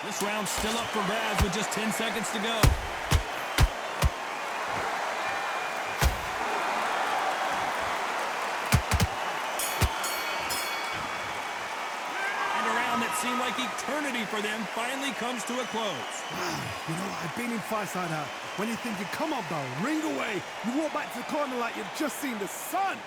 This round's still up for grabs with just 10 seconds to go. And a round that seemed like eternity for them finally comes to a close. You know, I've been in fights like that. When you're thinking, come on, bro, ring away. You walk back to the corner like you've just seen the sun.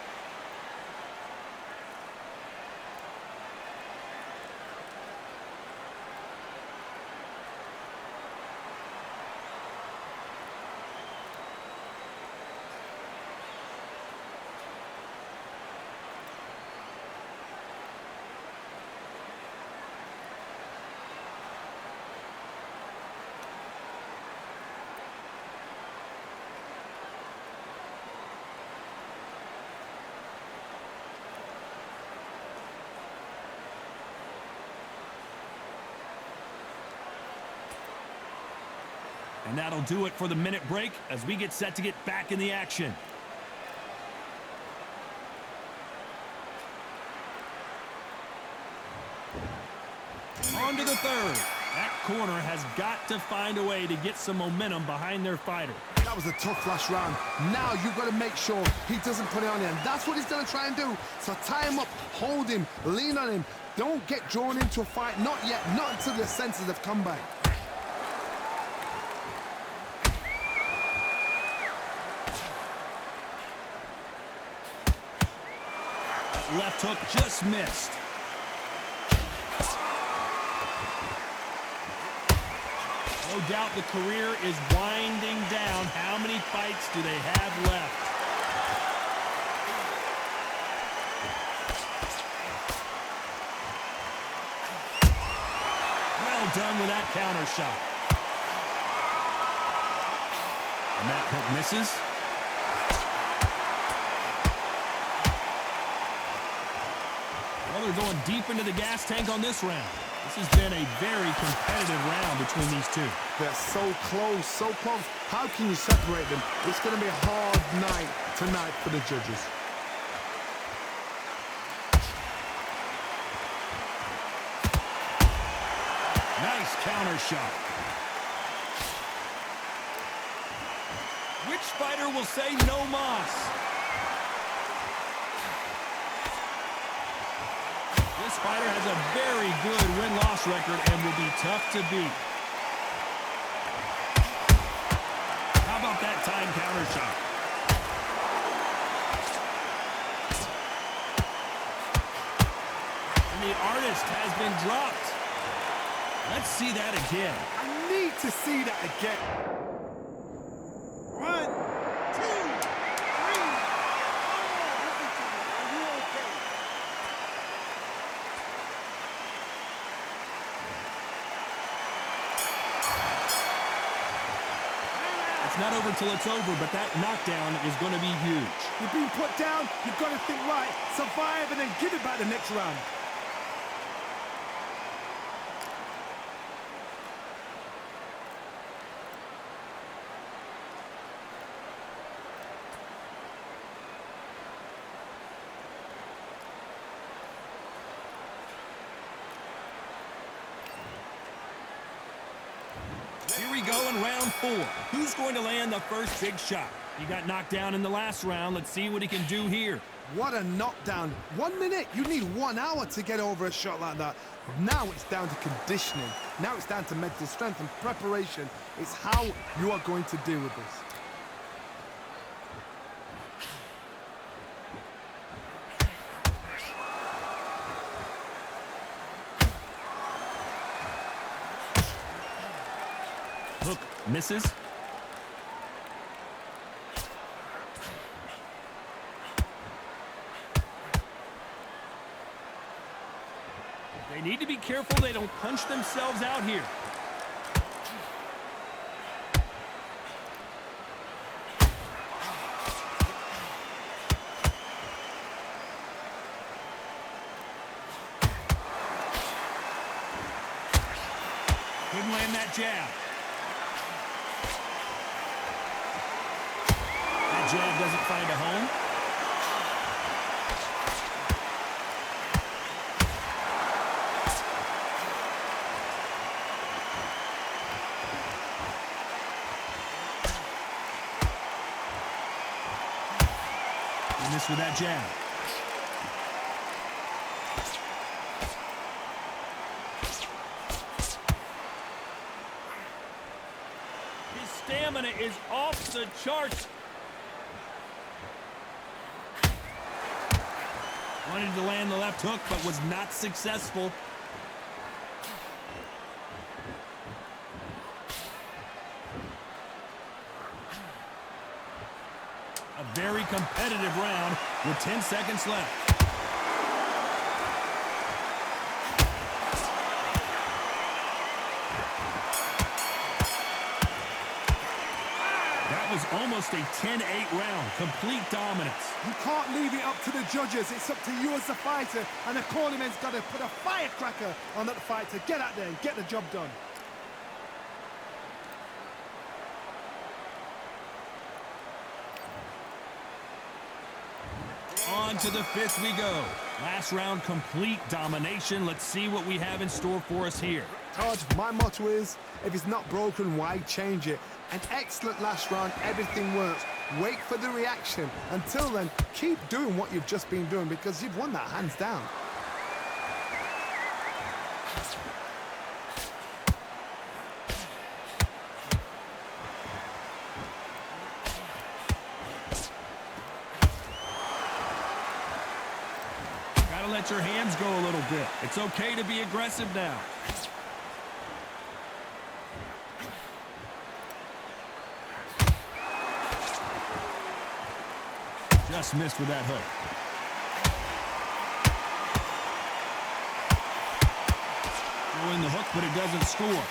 And that'll do it for the minute break as we get set to get back in the action. On to the third. That corner has got to find a way to get some momentum behind their fighter. That was a tough last round. Now you've got to make sure he doesn't put it on you, and that's what he's going to try and do. So tie him up, hold him, lean on him. Don't get drawn into a fight. Not yet, not until your senses have come back. Left hook just missed. No doubt the career is winding down. How many fights do they have left? Well done with that counter shot. And that hook misses. Well, they're going deep into the gas tank on this round. This has been a very competitive round between these two. They're so close, so close. How can you separate them? It's going to be a hard night tonight for the judges. Nice counter shot. Which fighter will say no mas? This fighter has a very good win-loss record and will be tough to beat. How about that time counter shot? And the artist has been dropped. Let's see that again. I need to see that again. 1, 2, 3, 4. Are you okay? It's not over till it's over, but that knockdown is going to be huge. You've been put down, you've got to think right, survive, and then give it back the next round. Here we go in round 4. Who's going to land the first big shot? He got knocked down in the last round. Let's see what he can do here. What a knockdown. 1 minute, you need 1 hour to get over a shot like that. Now it's down to conditioning. Now it's down to mental strength and preparation. It's how you are going to deal with this. Hook misses. They need to be careful they don't punch themselves out here. Couldn't land that jab. That jab doesn't find a home. Missed with that jab. His stamina is off the charts. Wanted to land the left hook, but was not successful. A very competitive round with 10 seconds left. That was almost a 10-8 round. Complete dominance. You can't leave it up to the judges. It's up to you as the fighter, and the cornerman's got to put a firecracker on that fight to get out there and get the job done. On to the fifth we go. Last round, complete domination. Let's see what we have in store for us here. Todd, my motto is, if it's not broken, why change it? An excellent last round, everything works. Wait for the reaction. Until then, keep doing what you've just been doing because you've won that hands down. Gotta let your hands go a little bit. It's okay to be aggressive now. Just missed with that hook. Throwing the hook, but it doesn't score.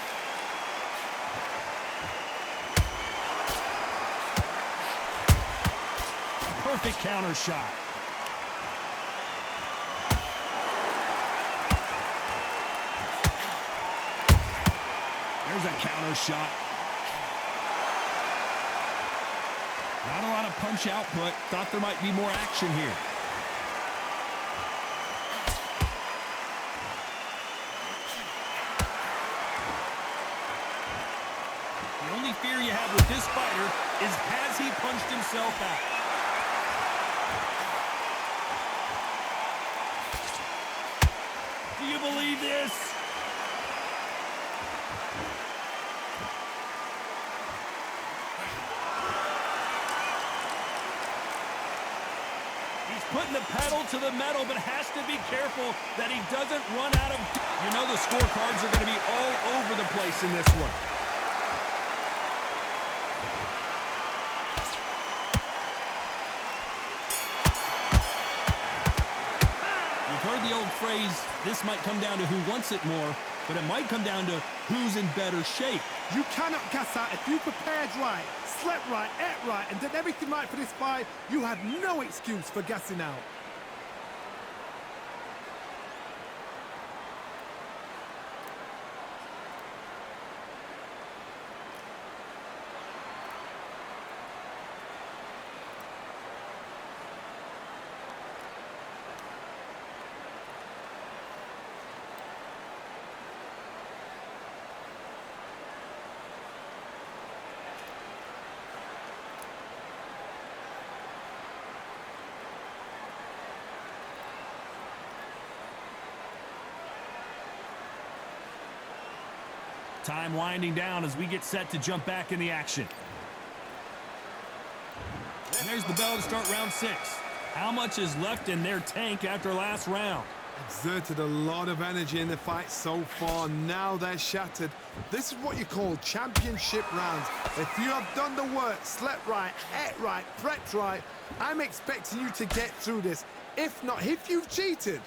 Perfect counter shot. There's a counter shot. Not a lot of punch output. Thought there might be more action here. The only fear you have with this fighter is, has he punched himself out? Do you believe this? Putting the pedal to the metal, but has to be careful that he doesn't run out of... You know the scorecards are going to be all over the place in this one. You've heard the old phrase, this might come down to who wants it more, but it might come down to who's in better shape. You cannot gas out if you prepared right, slept right, ate right, and did everything right for this fight. You have no excuse for gassing out. Time winding down as we get set to jump back in the action. And there's the bell to start round 6. How much is left in their tank after last round? Exerted a lot of energy in the fight so far. Now they're shattered. This is what you call championship rounds. If you have done the work, slept right, ate right, prepped right, I'm expecting you to get through this. If not, if you've cheated,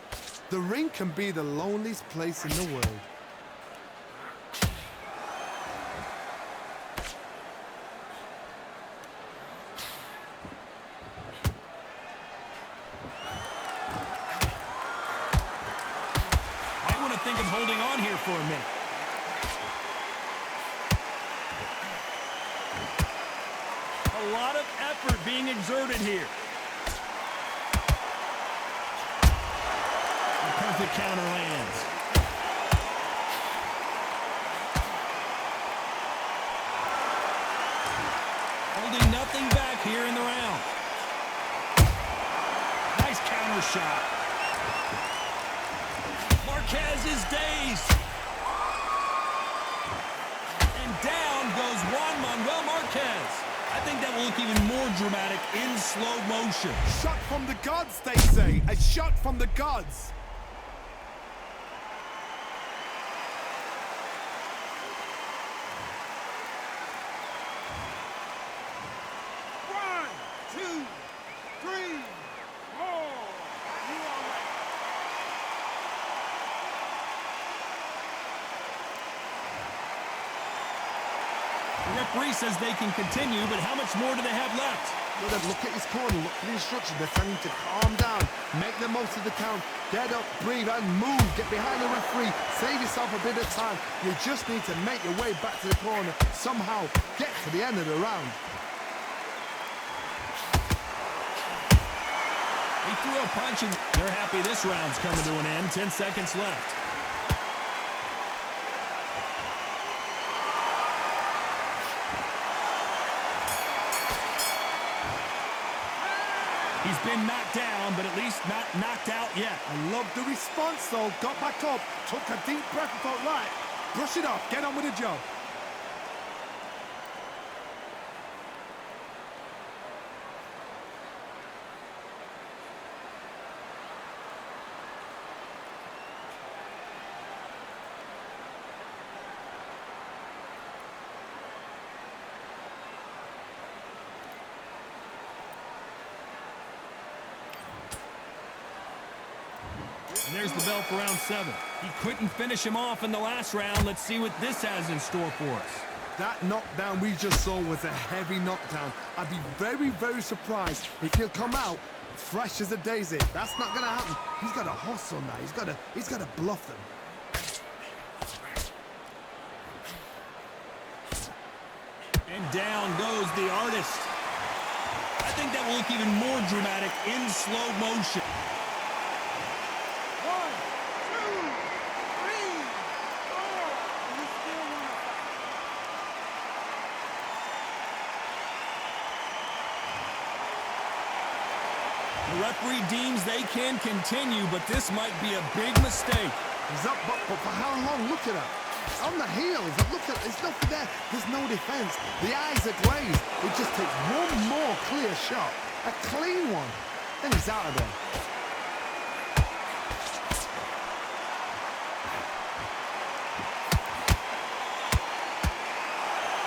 the ring can be the loneliest place in the world. Think of holding on here for a minute. A lot of effort being exerted here. The perfect counter lands. Holding nothing back here in the round. shot. Marquez is dazed. And down goes Juan Manuel Marquez. I think that will look even more dramatic in slow motion. Shot from the gods, they say. A shot from the gods. The referee says they can continue, but how much more do they have left? Well, then look at his corner, look at the instructions. They're telling him to calm down, make the most of the count, get up, breathe, and move. Get behind the referee, save yourself a bit of time. You just need to make your way back to the corner, somehow get to the end of the round. He threw a punch, and they're happy this round's coming to an end. 10 seconds left. He's been knocked down, but at least not knocked out yet. I love the response, though. Got back up, took a deep breath and thought, right, brush it off, get on with the job. And there's the bell for round 7. He couldn't finish him off in the last round. Let's see what this has in store for us. That knockdown we just saw was a heavy knockdown. I'd be very, very surprised if he'll come out fresh as a daisy. That's not going to happen. He's got to hustle now. He's got to bluff them. And down goes the artist. I think that will look even more dramatic in slow motion. The referee deems they can continue, but this might be a big mistake. He's up, but for how long? Look at that. On the heels. Look at, there's nothing there. There's no defense. The eyes are glazed. It just takes one more clear shot. A clean one. Then he's out of there.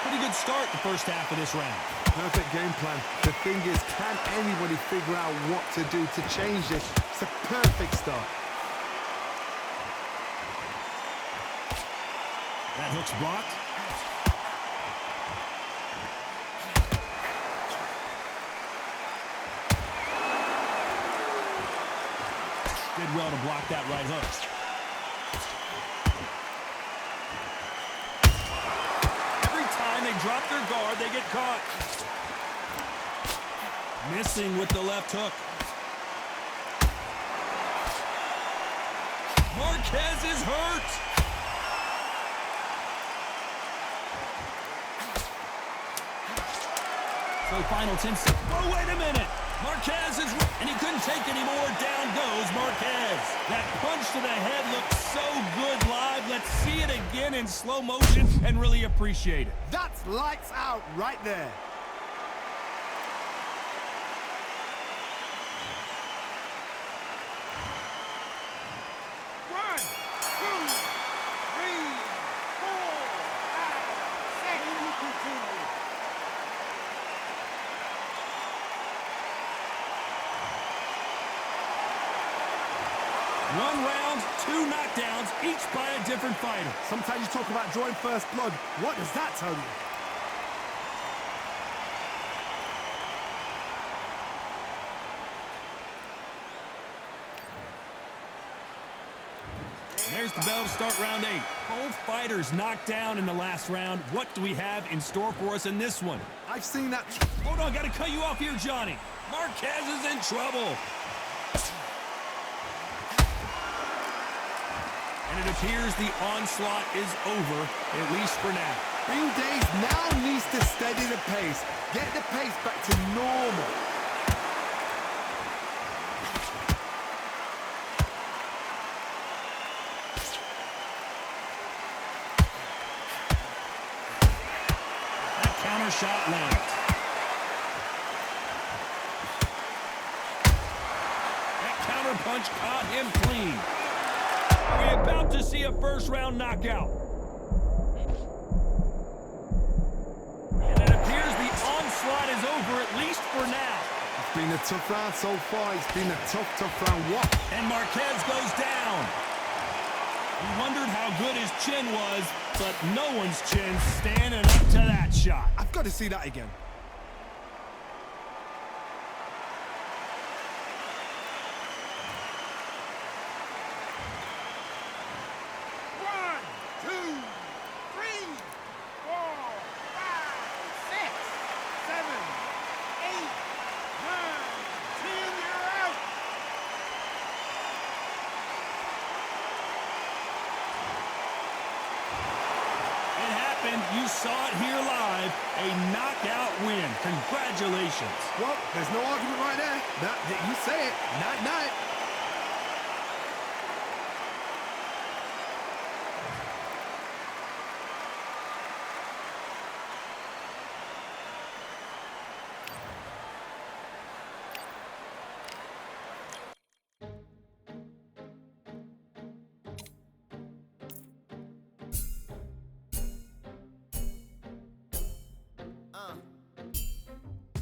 Pretty good start the first half of this round. Perfect game plan. The thing is, can anybody figure out what to do to change this? It's a perfect start. That hook's blocked. Did well to block that right hook. Every time they drop their guard, they get caught. Missing with the left hook. Marquez is hurt. So final 10 seconds. Oh, wait a minute. Marquez is... And he couldn't take any more. Down goes Marquez. That punch to the head looked so good live. Let's see it again in slow motion and really appreciate it. That's lights out right there. One round, 2 knockdowns, each by a different fighter. Sometimes you talk about drawing first blood. What does that tell you? There's the bell to start round 8. Both fighters knocked down in the last round. What do we have in store for us in this one? I've seen that. Hold on, got to cut you off here, Johnny. Marquez is in trouble. And it appears the onslaught is over, at least for now. Being dazed now needs to steady the pace. Get the pace back to normal. shot lands. That counter punch caught him clean. Are we about to see a first-round knockout? And it appears the onslaught is over, at least for now. It's been a tough round so far. It's been a tough round. What? And Marquez goes down. We wondered how good his chin was, but no one's chin standing up to that shot. I've got to see that again. You saw it here live, a knockout win. Congratulations. Well, there's no argument right there. You say it. Night-night.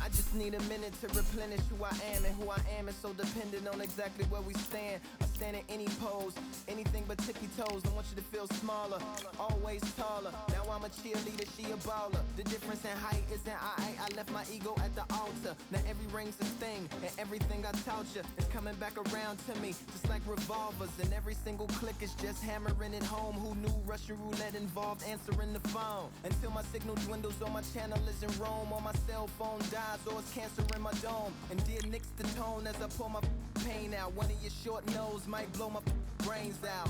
I just need a minute to replenish who I am, and who I am is so dependent on exactly where we stand. I stand in any pose, anything but tippy toes. Don't want you to feel smaller, always taller. Now I'm a cheerleader, she a baller. The difference in height isn't I left my ego at the altar. Now every ring's a thing, and everything I taught you is coming back around to me, just like revolvers. And every single click is just hammering it home. Who knew Russian roulette involved answering the phone? Until my signal dwindles or my channel is in Rome, or my cell phone dies, or it's cancer in my dome. And dear nicks the tone as I pour my pain out. One of your short nose might blow my brains out,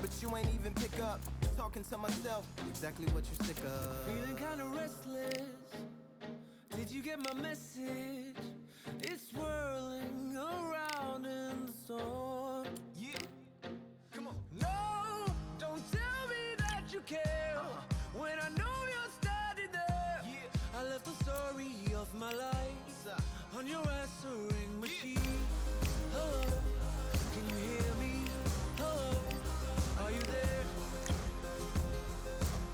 but you ain't even pick up. Talking to myself, exactly what you sick of. Feeling kinda restless. Did you get my message? It's swirling around in the storm. Yeah, come on. No, don't tell me that you care when I know you're standing there. Yeah. I left the story of my life on your answering machine. Hello, can you hear me? Hello, are you there?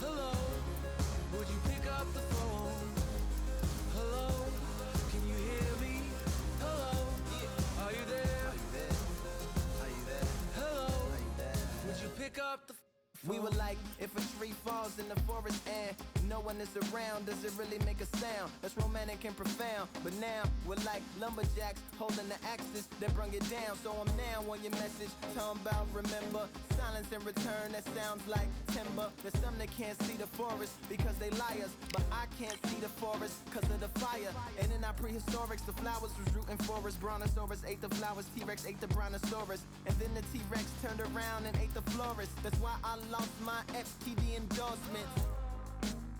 Hello, would you pick up the phone? Hello, can you hear me? Hello, are you there? Are you there? Hello, would you pick up the phone? We were like, if a tree falls in the forest and no one is around, does it really make a sound? That's romantic and profound. But now we're like lumberjacks holding the axes that bring it down. So I'm now on your message, talking about remember. Silence in return, that sounds like timber. There's some that can't see the forest because they liars, but I can't see the forest because of the fire. And in our prehistorics, the flowers was rooting for us. Brontosaurus ate the flowers, T-Rex ate the Brontosaurus, and then the T-Rex turned around and ate the florist. That's why I lost my FTD endorsements,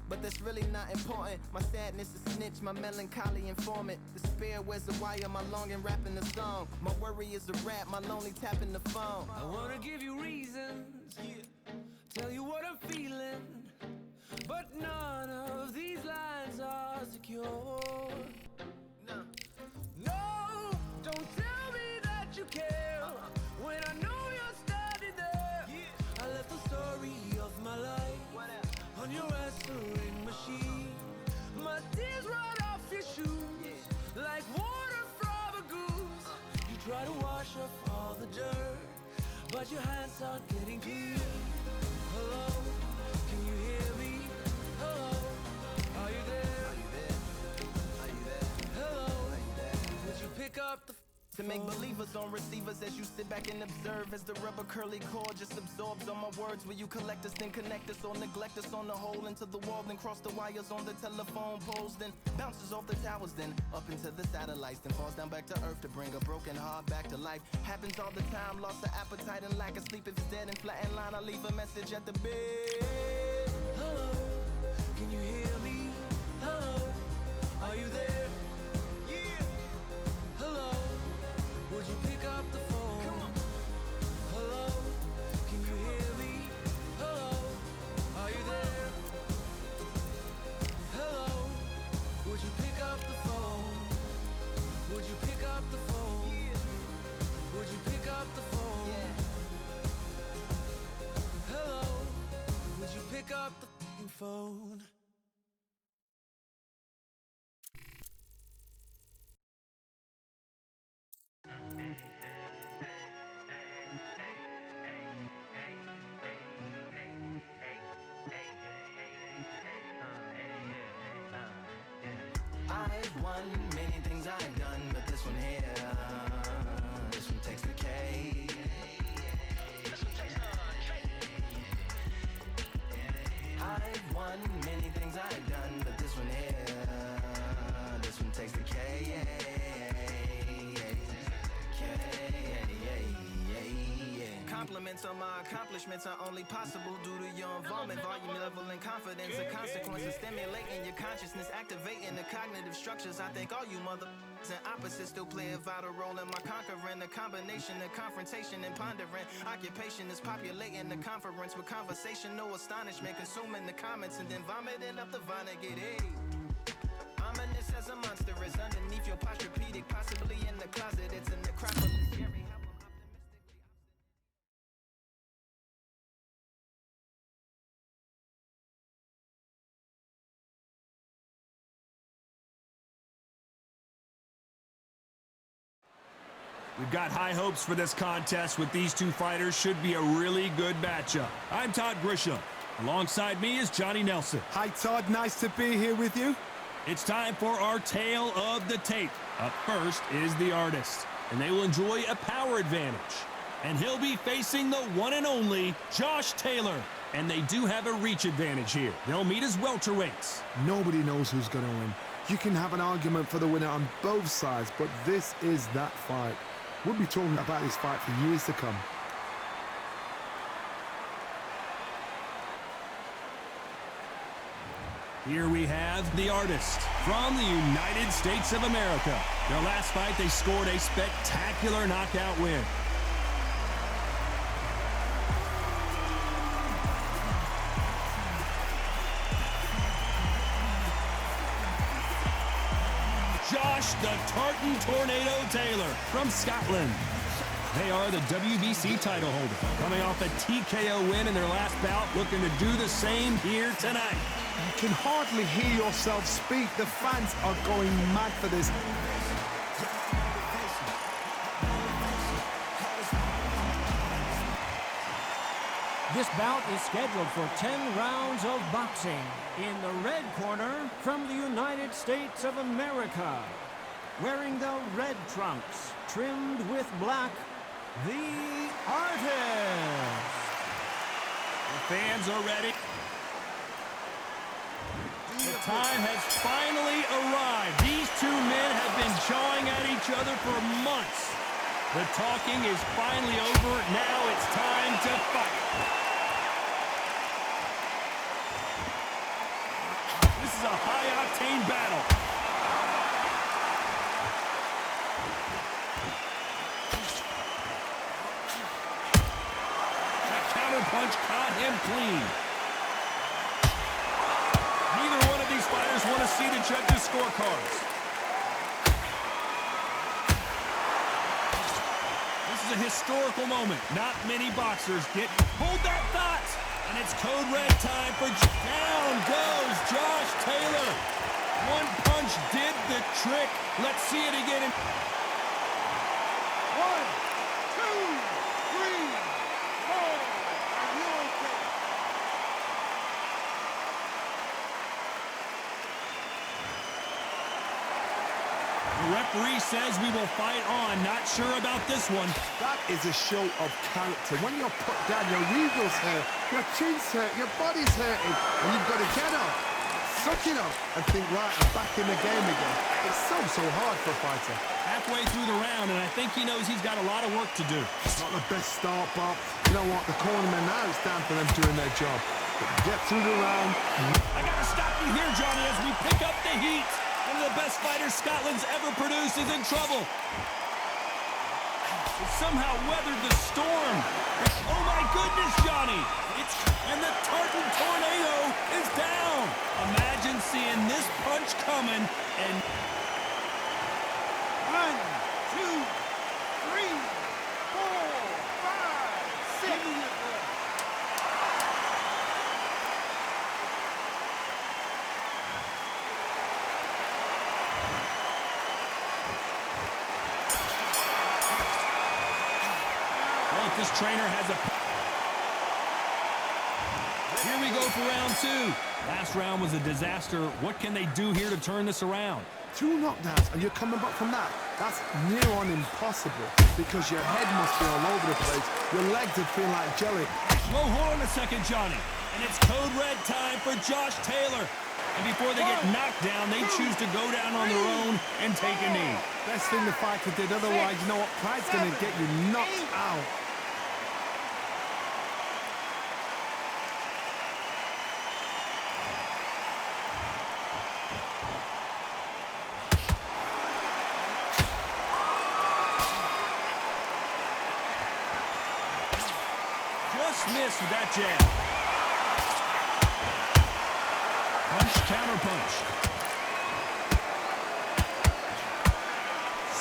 but that's really not important. My sadness is snitch, my melancholy informant. Despair wears a wire, my longing rapping the song. My worry is a rap, my lonely tapping the phone. I wanna give you reasons, tell you what I'm feeling, but none of these lines are secure. No, don't tell me that you care when I know you're standing there. I left the story of my life on your answering machine. My tears run off your shoes like water from a goose. You try to wash off all the dirt, but your hands aren't getting clean. Hello, can you hear me? Hello, are you there? Are you there? Hello, would you pick up the To make believers on receivers as you sit back and observe as the rubber curly cord just absorbs all my words. Will you collect us, then connect us, or neglect us on the hole into the wall, then cross the wires on the telephone poles, then bounces off the towers, then up into the satellites, then falls down back to earth to bring a broken heart back to life. Happens all the time, lost the appetite and lack of sleep. If it's dead and flat in line, I leave a message at the bed. hello, can you hear me? Hello, are you there? Hello, would you pick up the phone? Hello, can you hear me? Hello, are you there? Hello, pick up the phone. I've won many things I've done, but this one here, this one takes the cake. I've won many things I've done, but this one here, this one takes the cake. Compliments on my accomplishments are only possible due to your involvement, volume, level, and confidence. The consequences stimulating your consciousness, activating the cognitive structures. I think all you mother and opposites still play a vital role in my conquering. The combination of confrontation and pondering. Occupation is populating the conference with conversation, no astonishment, consuming the comments and then vomiting up the vinegar. Hey. Ominous as a monster is underneath your posturepedic, possibly in the closet. It's in the crop of the scary. We've got high hopes for this contest with these two fighters. Should be a really good matchup. I'm Todd Grisham. Alongside me is Johnny Nelson. Hi, Todd. Nice to be here with you. It's time for our tale of the tape. Up first is the artist, and they will enjoy a power advantage. And he'll be facing the one and only Josh Taylor. And they do have a reach advantage here. They'll meet as welterweights. Nobody knows who's going to win. You can have an argument for the winner on both sides, but this is that fight. We'll be talking about this fight for years to come. Here we have the artist from the United States of America. Their last fight, they scored a spectacular knockout win. Josh the Tartan Tornado Taylor from Scotland. They are the WBC title holder, coming off a TKO win in their last bout, looking to do the same here tonight. You can hardly hear yourself speak. The fans are going mad for this. This bout is scheduled for 10 rounds of boxing. In the red corner, from the United States of America, wearing the red trunks, trimmed with black, the artist. The fans are ready. The time has finally arrived. These two men have been jawing at each other for months. The talking is finally over. Now it's time to fight. This is a high-octane battle. That counterpunch caught him clean. Neither one of these fighters want to see the judges' scorecards. This is a historical moment. Not many boxers get... Hold that thought! And it's code red time for... Down goes Josh Taylor. One punch did the trick. Let's see it again. 1, 2, 3, 4. Are you okay? The referee says we will fight on. Not sure about this one. That is a show of character. When you're put down, your eagles hurt, your chin's hurt, your body's hurting, and you've got to get up, suck it up, and think, right, I'm back in the game again. It's so hard for a fighter. Halfway through the round, and I think he knows he's got a lot of work to do. It's not the best start, but you know what? The cornermen now, it's down for them doing their job. But get through the round. I got to stop you here, Johnny, as we pick up the heat. One of the best fighters Scotland's ever produced is in trouble. He somehow weathered the storm. Oh, my goodness, Johnny. And the Tartan Tornado is down. Imagine seeing this punch coming and... 1, 2, 3, 4, 5, 6. His trainer has a... Here we go for round two. Last round was a disaster. What can they do here to turn this around? 2 knockdowns and you're coming back from that. That's near on impossible because your head must be all over the place. Your legs would feel like jelly. Slow horn a second, Johnny. And it's code red time for Josh Taylor. And before they get knocked down, they choose to go down on their own and take a knee. Best thing the fighter did. Otherwise, you know what? Pride's going to get you knocked out. Just missed with that jab. Punch, counter punch.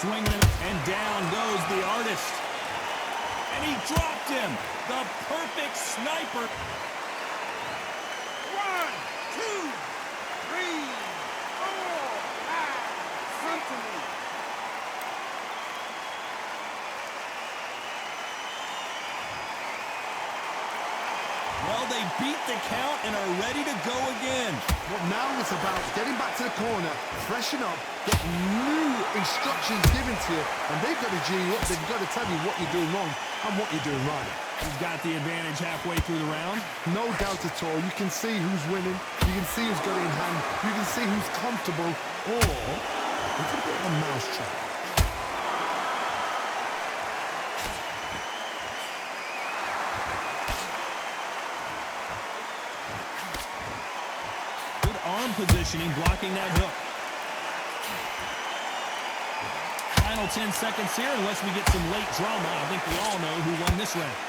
Swinging it, and down goes the artist. And he dropped him. The perfect sniper. 1, 2, 3, 4, 5, 6. Well, they beat the count and are ready to go again. But now it's about getting back to the corner, freshen up, get new instructions given to you, and they've got to G you up. They've got to tell you what you're doing wrong and what you're doing right. He's got the advantage halfway through the round. No doubt at all. You can see who's winning. You can see who's got it in hand. You can see who's comfortable. Or a little bit of a mousetrap. Arm positioning, blocking that hook. Final 10 seconds here, unless we get some late drama. I think we all know who won this round.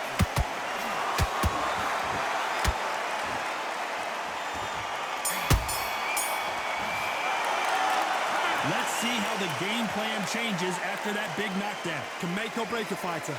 Let's see how the game plan changes after that big knockdown. Can make or break a fighter.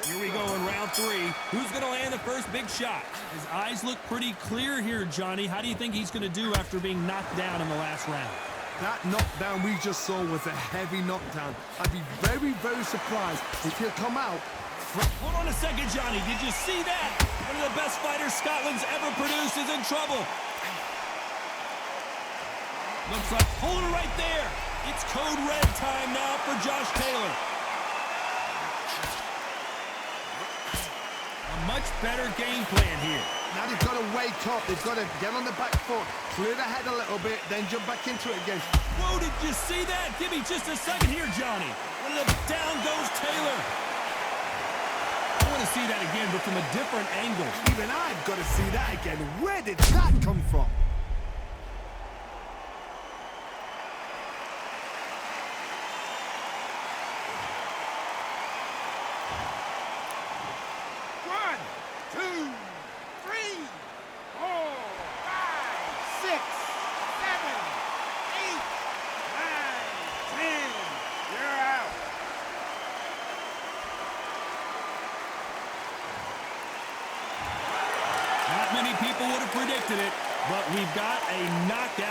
Here we go in round three. Who's going to land the first big shot? His eyes look pretty clear here, Johnny. How do you think he's going to do after being knocked down in the last round? That knockdown we just saw was a heavy knockdown. I'd be very, very surprised if he'll come out. Hold on a second, Johnny. Did you see that? One of the best fighters Scotland's ever produced is in trouble. Looks like, hold it right there. It's code red time now for Josh Taylor. A much better game plan here. Now they've got to wake up. They've got to get on the back foot, clear the head a little bit, then jump back into it again. Whoa, did you see that? Give me just a second here, Johnny. Down goes Taylor. I want to see that again, but from a different angle. Even I've got to see that again. Where did that come from? Not many people would have predicted it, but we've got a knockout.